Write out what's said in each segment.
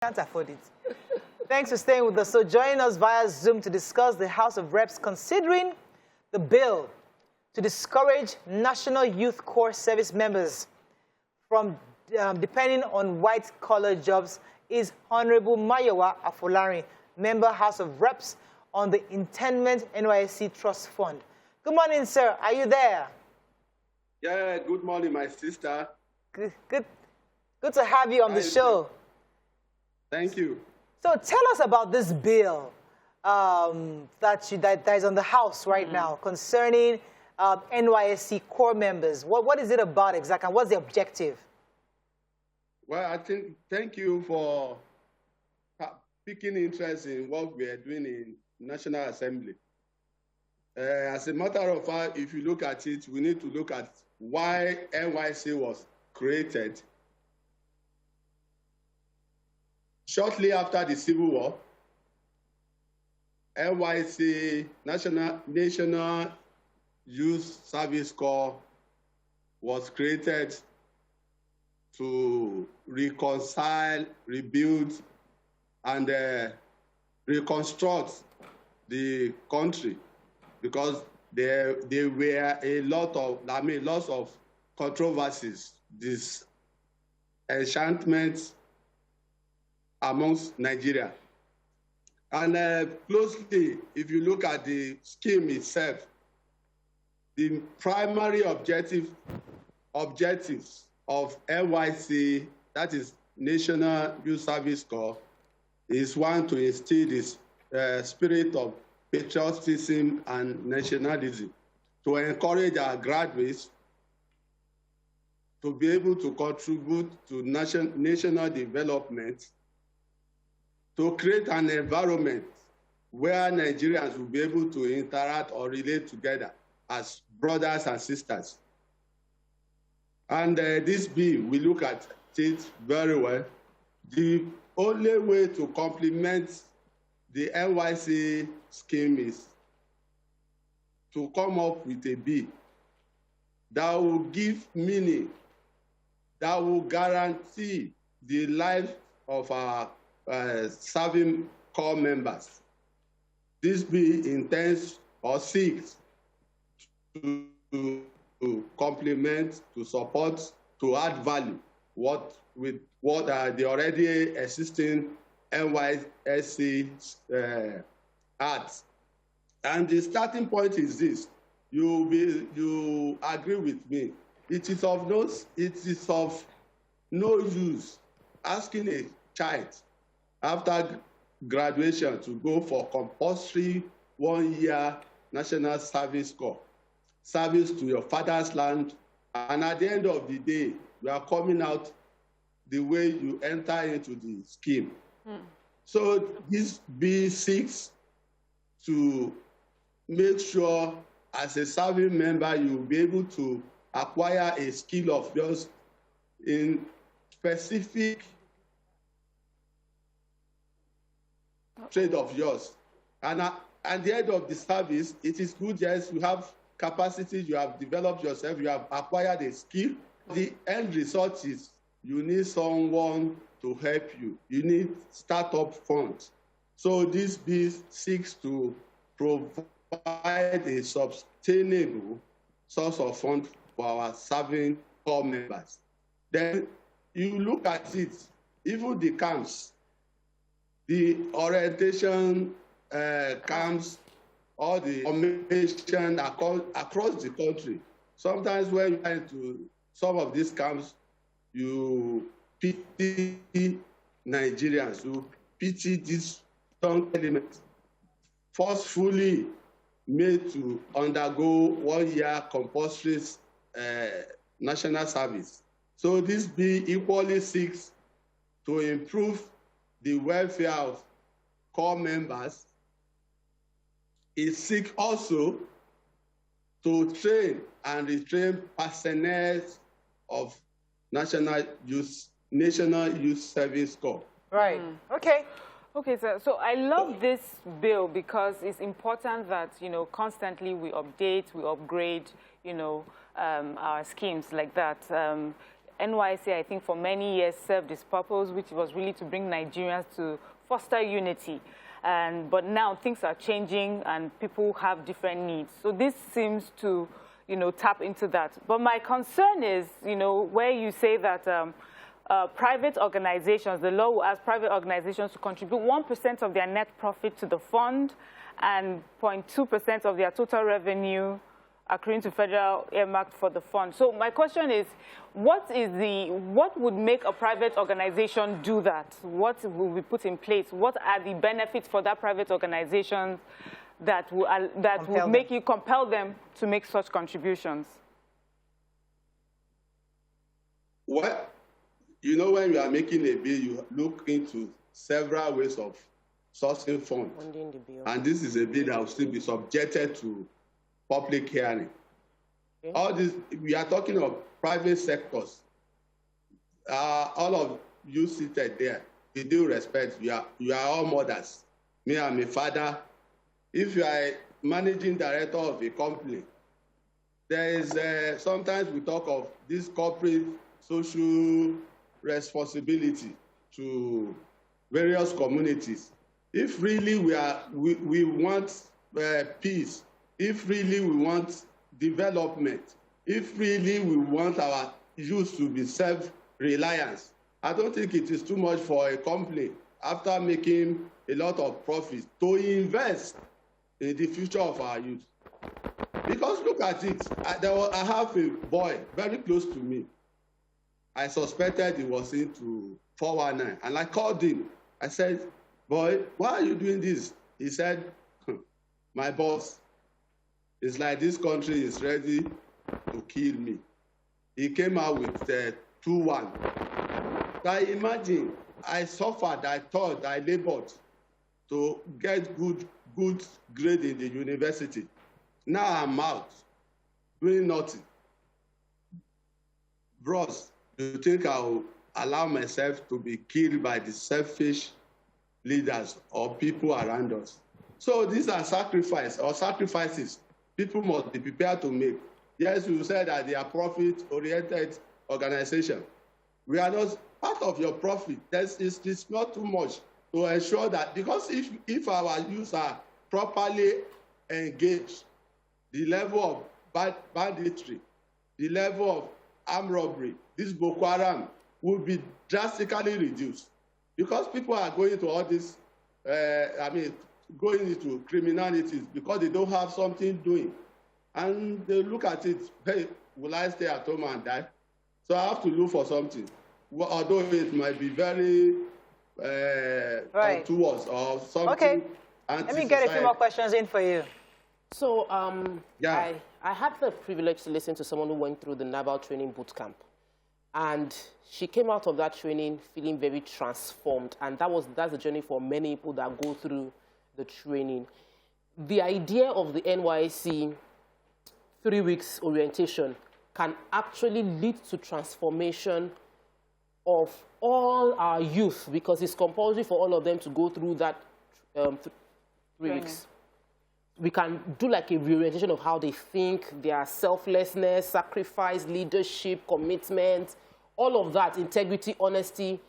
Can't afford it. Thanks for staying with us. So joining us via Zoom to discuss the House of Reps considering the bill to discourage National Youth Corps service members from depending on white-collar jobs is Honorable Mayowa Afolari, member House of Reps on the Intendment NYSC Trust Fund. Good morning, sir. Are you there? Yeah, good morning, my sister. Good to have you on the show. Thank you. So tell us about this bill that is on the House right now concerning NYSC Corps members. What is it about exactly, and what's the objective? Well, thank you for picking interest in what we are doing in National Assembly. As a matter of fact, if you look at it, we need to look at why NYSC was created. Shortly after the Civil War, NYSC, National Youth Service Corps, was created to reconcile, rebuild, and reconstruct the country, because there were lots of controversies, disenchantments amongst Nigeria. And closely, if you look at the scheme itself, the primary objectives of NYSC, that is National Youth Service Corps, is one, to instill this spirit of patriotism and nationalism, to encourage our graduates to be able to contribute to national development, to create an environment where Nigerians will be able to interact or relate together as brothers and sisters. And this bill, we look at it very well. The only way to complement the NYSC scheme is to come up with a bill that will give meaning, that will guarantee the life of our serving corps members. This bill intends or seeks to complement, to support, to add value with what the already existing NYSC acts. And the starting point is this: you agree with me. It is of no use asking a child after graduation to go for compulsory 1-year National Service Corps, service to your father's land, and at the end of the day, you are coming out the way you enter into the scheme. So this bill seeks to make sure, as a serving member, you will be able to acquire a skill of yours in specific trade of yours. And at the end of the service, it is good, yes, you have capacity, you have developed yourself, you have acquired a skill. The end result is you need someone to help you. You need startup funds. So this bill seeks to provide a sustainable source of funds for our serving corps members. Then you look at it, even the camps, the orientation camps, or the formation across the country. Sometimes when you go into some of these camps, you pity Nigerians, you pity these young elements forcefully made to undergo 1-year compulsory national service. So this bill equally seeks to improve the welfare of corps members. It seeks also to train and retrain personnel of National Youth Service Corps. Right. Okay. Okay, sir. So I love this bill because it's important that, constantly we update, we upgrade, our schemes like that. NYSC, I think, for many years served its purpose, which was really to bring Nigerians to foster unity. But now things are changing and people have different needs. So this seems to, tap into that. But my concern is, where you say that private organizations, the law will ask private organizations to contribute 1% of their net profit to the fund and 0.2% of their total revenue accruing to federal earmarked for the fund. So my question is, what would make a private organization do that? What will be put in place? What are the benefits for that private organization that will make you compel them to make such contributions? Well, when you are making a bill, you look into several ways of sourcing funds. And this is a bill that will still be subjected to public hearing. Okay. All this, we are talking of private sectors. All of you seated there, with due respect, you are all mothers. Me, I'm a father. If you are a managing director of a company, there is sometimes we talk of this corporate social responsibility to various communities. If really we want peace, if really we want development, if really we want our youth to be self-reliant, I don't think it is too much for a company, after making a lot of profits, to invest in the future of our youth. Because look at it, I have a boy very close to me. I suspected he was into 419, and I called him. I said, boy, why are you doing this? He said, my boss, it's like this country is ready to kill me. He came out with 2-1. I imagine, I suffered, I thought, I labored to get good grade in the university. Now I'm out, doing nothing. Bros, do you think I will allow myself to be killed by the selfish leaders or people around us? So these are sacrifices people must be prepared to make. Yes, you said that they are profit-oriented organization. We are not part of your profit. It's not too much to ensure that, because if our youth are properly engaged, the level of banditry, the level of armed robbery, this Boko Haram will be drastically reduced, because people are going to all this, going into criminalities because they don't have something doing. And they look at it, hey, will I stay at home and die? So I have to look for something. Although it might be very towards or something. Okay, let me get a few more questions in for you. So I had the privilege to listen to someone who went through the Naval Training Boot Camp. And she came out of that training feeling very transformed. And that's a journey for many people that go through the training. The idea of the NYSC 3 weeks orientation can actually lead to transformation of all our youth, because it's compulsory for all of them to go through that 3 weeks. We can do like a reorientation of how they think, their selflessness, sacrifice, leadership, commitment, all of that, integrity, honesty.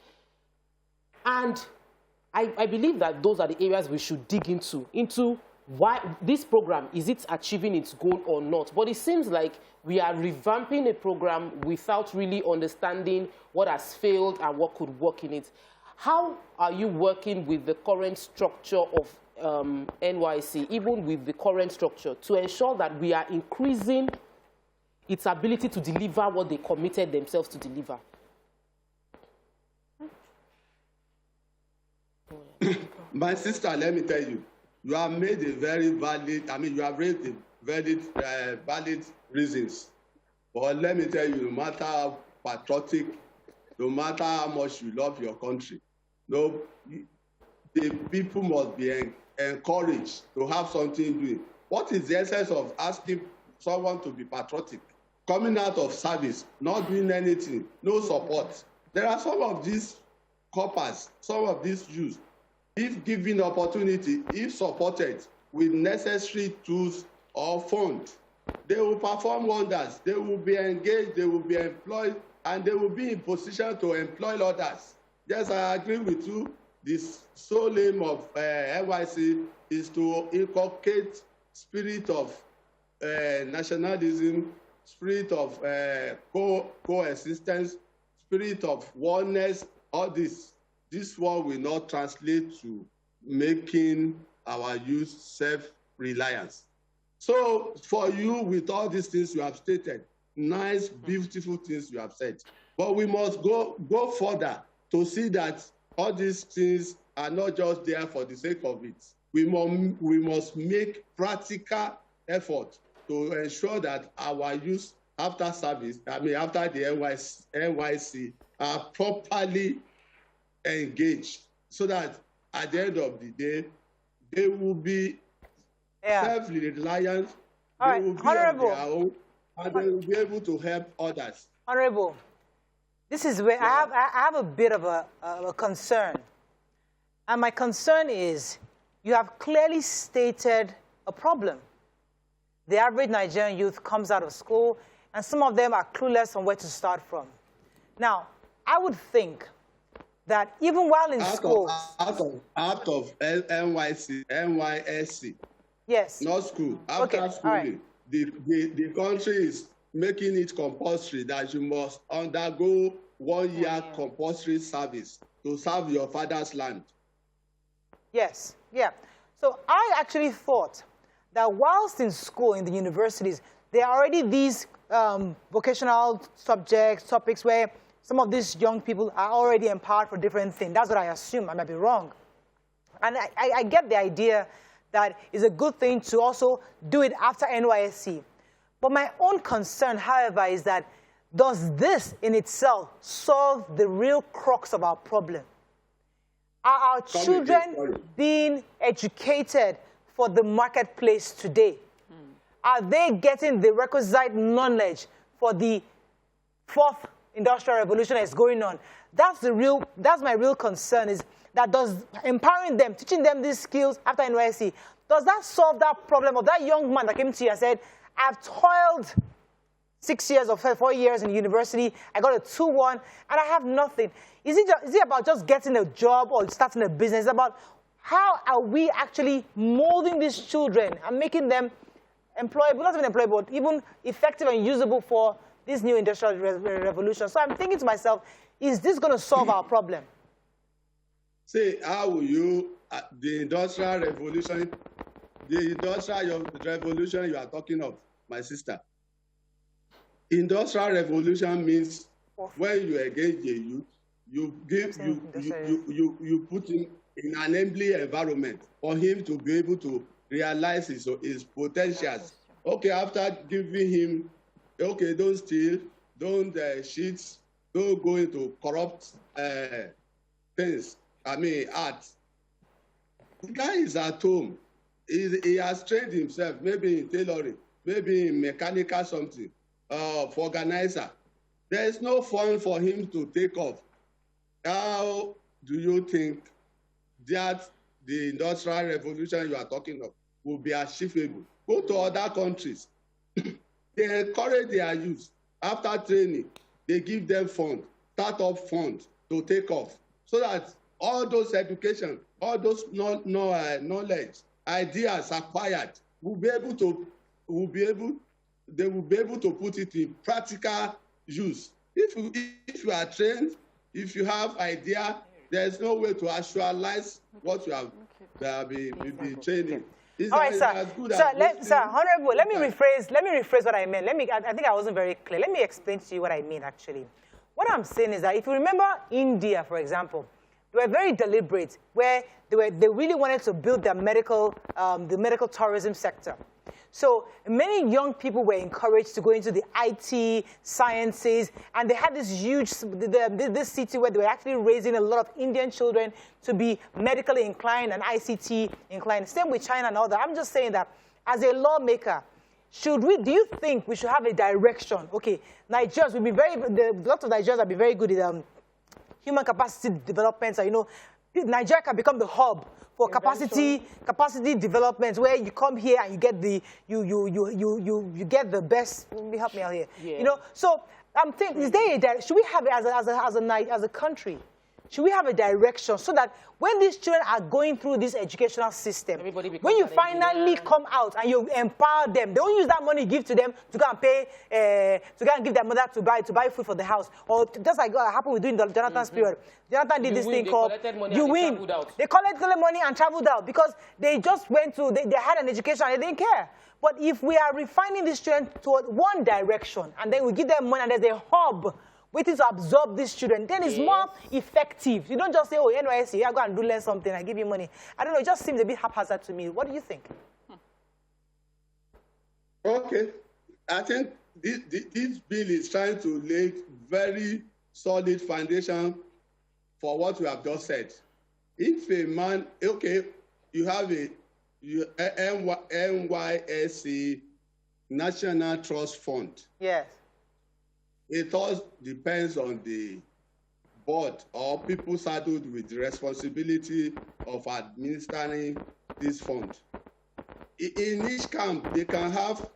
And I believe that those are the areas we should dig into why this program, is it achieving its goal or not? But it seems like we are revamping a program without really understanding what has failed and what could work in it. How are you working with the current structure of NYSC, even with the current structure, to ensure that we are increasing its ability to deliver what they committed themselves to deliver? My sister, let me tell you, you have made a very valid, you have raised a valid reasons. But let me tell you, no matter how patriotic, no matter how much you love your country, the people must be encouraged to have something doing. What is the essence of asking someone to be patriotic? Coming out of service, not doing anything, no support. There are some of these coppers, some of these youths, if given opportunity, if supported with necessary tools or funds, they will perform wonders. They will be engaged, they will be employed and they will be in position to employ others. Yes, I agree with you. This sole aim of NYSC is to inculcate spirit of nationalism, spirit of coexistence, spirit of oneness. All this one will not translate to making our youth self-reliance. So for you, with all these things you have stated, nice, beautiful things you have said, but we must go further to see that all these things are not just there for the sake of it. We must make practical effort to ensure that our youth after service, after the NYSC, are properly engaged, so that at the end of the day, they will be self-reliant, they will be on their own, and they will be able to help others. Honorable, this is where I have a bit of a concern. And my concern is you have clearly stated a problem. The average Nigerian youth comes out of school, and some of them are clueless on where to start from. Now, I would think that even while in school... Out of NYSC. Yes. Not school. After schooling, the country is making it compulsory that you must undergo 1 year compulsory service to serve your father's land. Yes, yeah. So I actually thought that whilst in school, in the universities, there are already these vocational topics where some of these young people are already empowered for different things. That's what I assume. I might be wrong. And I get the idea that it's a good thing to also do it after NYSC. But my own concern, however, is that does this in itself solve the real crux of our problem? Are our children being educated for the marketplace today? Are they getting the requisite knowledge for the fourth industrial revolution that's going on? That's my real concern, is that does empowering them, teaching them these skills after NYSC, does that solve that problem of that young man that came to you and said, I've toiled 6 years or 4 years in university, I got a 2-1, and I have nothing. Is it about just getting a job or starting a business? It's about how are we actually molding these children and making them employable, not even employable, but even effective and usable for this new industrial revolution. So I'm thinking to myself, is this going to solve our problem? See, how will you, the industrial revolution you are talking of, my sister, industrial revolution means when you engage a youth, you put him in an enabling environment for him to be able to realize his potentials. Okay, after giving him, okay, don't steal, don't cheat, don't go into corrupt things, art. The guy is at home. He has trained himself, maybe in tailoring, maybe in mechanical something, for organizer. There is no fund for him to take off. How do you think that the industrial revolution you are talking of will be achievable? Go to other countries. They encourage their youth. After training, they give them fund, start-up fund to take off, so that all those education, all those knowledge, ideas acquired, they will be able to put it in practical use. If you are trained, if you have idea, there is no way to actualize what you have been training. All right, sir. Sir, Honorable, let me rephrase what I meant. I think I wasn't very clear. Let me explain to you what I mean, actually. What I'm saying is that if you remember India, for example, they were very deliberate, where they really wanted to build their the medical tourism sector. So many young people were encouraged to go into the IT, sciences, and they had this huge, this city where they were actually raising a lot of Indian children to be medically inclined and ICT inclined. Same with China and all that. I'm just saying that as a lawmaker, do you think we should have a direction? Okay, Nigerians will be lots of Nigerians will be very good at human capacity development. So, Nigeria can become the hub for capacity development, where you come here and you get you get the best. Let me help me out here. Yeah. So I'm thinking, should we have it as a country? Should we have a direction so that when these children are going through this educational system, when you finally come out and you empower them, they don't use that money you give to them to go and pay, to go and give their mother to buy food for the house, or just like what happened with doing the Jonathan's period. Jonathan did this thing called you win. They collected money and traveled out because they just went to, they had an education and they didn't care. But if we are refining these children toward one direction and then we give them money and there's a hub waiting to absorb these children, then it's more effective. You don't just say, oh, NYSC, I go and learn something, I give you money. I don't know, it just seems a bit haphazard to me. What do you think? Okay. I think this bill is trying to lay very solid foundation for what we have just said. If a man, okay, you have a NYSC National Trust Fund. Yes. It all depends on the board or people saddled with the responsibility of administering this fund. In each camp, they can have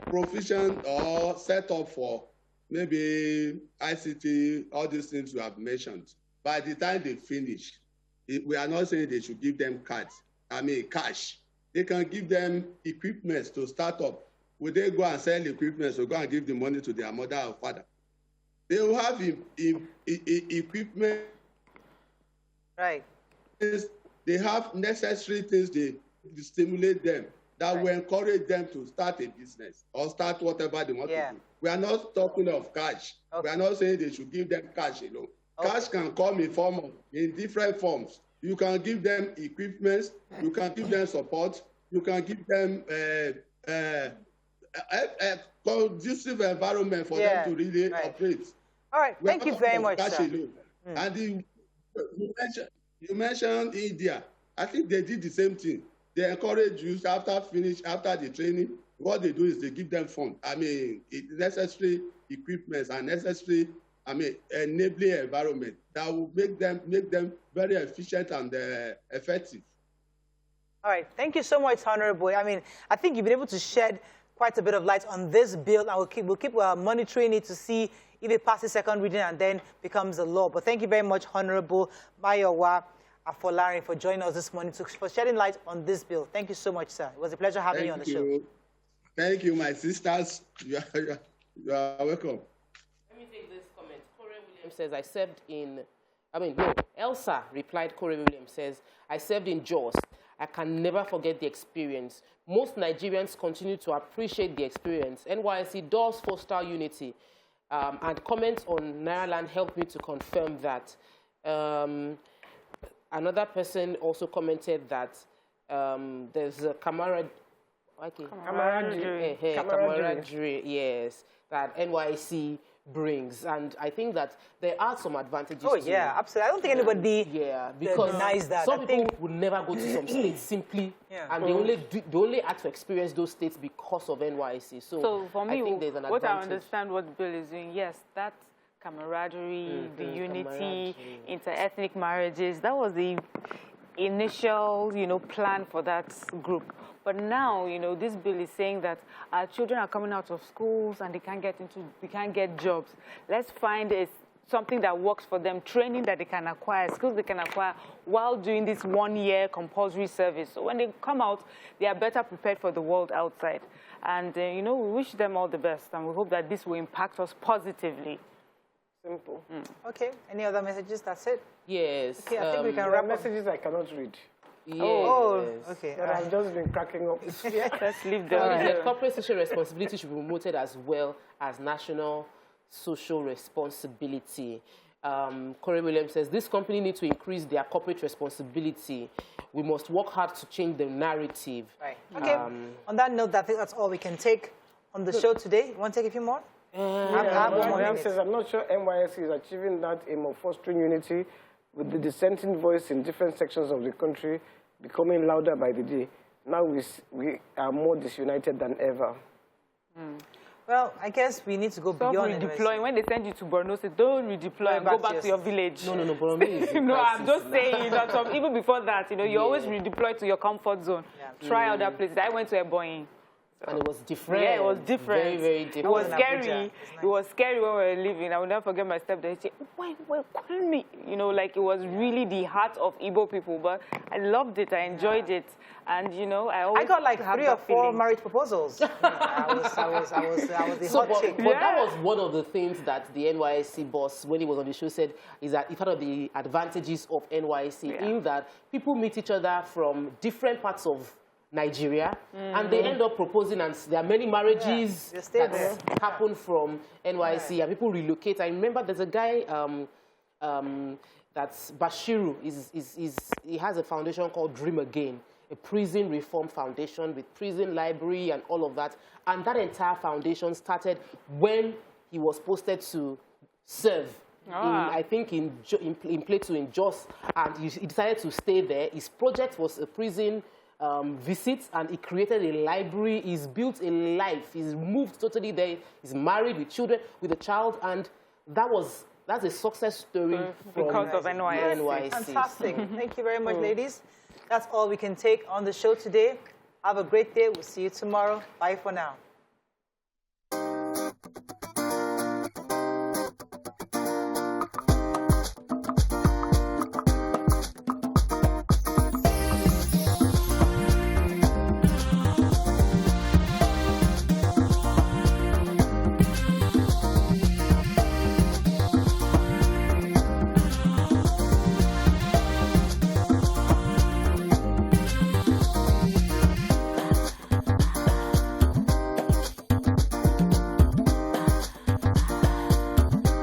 provision or set up for maybe ICT, all these things you have mentioned. By the time they finish, we are not saying they should give them cash. They can give them equipment to start up. Will they go and sell equipment or go and give the money to their mother or father? They will have equipment. Right. They have necessary things they stimulate them that will encourage them to start a business or start whatever they want to do. We are not talking of cash. Okay. We are not saying they should give them cash alone. Okay. Cash can come in different forms. You can give them equipment. You can give them support. You can give them a conducive environment for them to really operate. All right, thank you very much, sir. And you mentioned India. I think they did the same thing. They encourage youth after the training. What they do is they give them funds. I mean, necessary equipment and necessary, enabling environment that will make them very efficient and effective. All right, thank you so much, Honorable. I mean, I think you've been able to shed quite a bit of light on this bill, and we'll keep monitoring it to see if it passes second reading and then becomes a law. But thank you very much, Honorable Mayowa Afolarin, for joining us this morning, for shedding light on this bill. Thank you so much, sir. It was a pleasure having you on the show. Thank you, my sisters. You are welcome. Let me take this comment. Corey Williams says, Elsa replied, Corey Williams says, I served in Jaws. I can never forget the experience. Most Nigerians continue to appreciate the experience. NYSC does foster unity. And comments on Nairaland helped me to confirm that. Another person also commented that there's a camaraderie, yes, that NYSC brings, and I think that there are some advantages. Oh yeah, absolutely. I don't think anybody because denies that. Some people would never go to some states simply, and they only had to experience those states because of NYSC. So for me, I think there's an advantage. What I understand what Bill is doing, yes, that camaraderie, the unity, inter-ethnic marriages, that was the initial, plan for that group. But now, this bill is saying that our children are coming out of schools and they can't get jobs. Let's find something that works for them, training that they can acquire, skills they can acquire while doing this 1-year compulsory service. So when they come out, they are better prepared for the world outside. And, we wish them all the best, and we hope that this will impact us positively. Simple. Okay. Any other messages? That's it? Yes. Okay, I think we can wrap messages I cannot read. Yes. Oh, okay. But I've just been cracking up. Let's leave them. The corporate social responsibility should be promoted as well as national social responsibility. Corey Williams says, this company needs to increase their corporate responsibility. We must work hard to change the narrative. Right. Okay. On that note, I think that's all we can take on the show today. You want to take a few more? I'm not sure NYSC is achieving that aim of fostering unity with the dissenting voice in different sections of the country becoming louder by the day. Now we are more disunited than ever. Well, I guess we need to go beyond redeploying. When they send you to Borno, say, don't redeploy and go back to your village. No, Borno is no, I'm just saying that even before that, you always redeploy to your comfort zone. Yeah. Try other places. I went to Ebonyi And it was different. Yeah, it was different. Very, very different. It was scary. Nice. It was scary when we were leaving. I will never forget my stepdad. He said, wait, call me. You know, like it was really the heart of Igbo people. But I loved it. I enjoyed it. And, you know, I got like 3 or 4 marriage proposals. I was the hot chick. But that was one of the things that the NYSC boss, when he was on the show, said is that it's one of the advantages of NYSC in that people meet each other from different parts of Nigeria, and they end up proposing, and there are many marriages that happen from NYSC, and people relocate. I remember there's a guy that's Bashiru. He has a foundation called Dream Again, a prison reform foundation with prison library and all of that. And that entire foundation started when he was posted to serve. I think in Plateau, in Jos, and he decided to stay there. His project was a prison visit, and he created a library. He's built a life. He's moved totally there. He's married with children, with a child, and that's a success story because of NYSC. Fantastic. Thank you very much, ladies. That's all we can take on the show today. Have a great day. We'll see you tomorrow. Bye for now.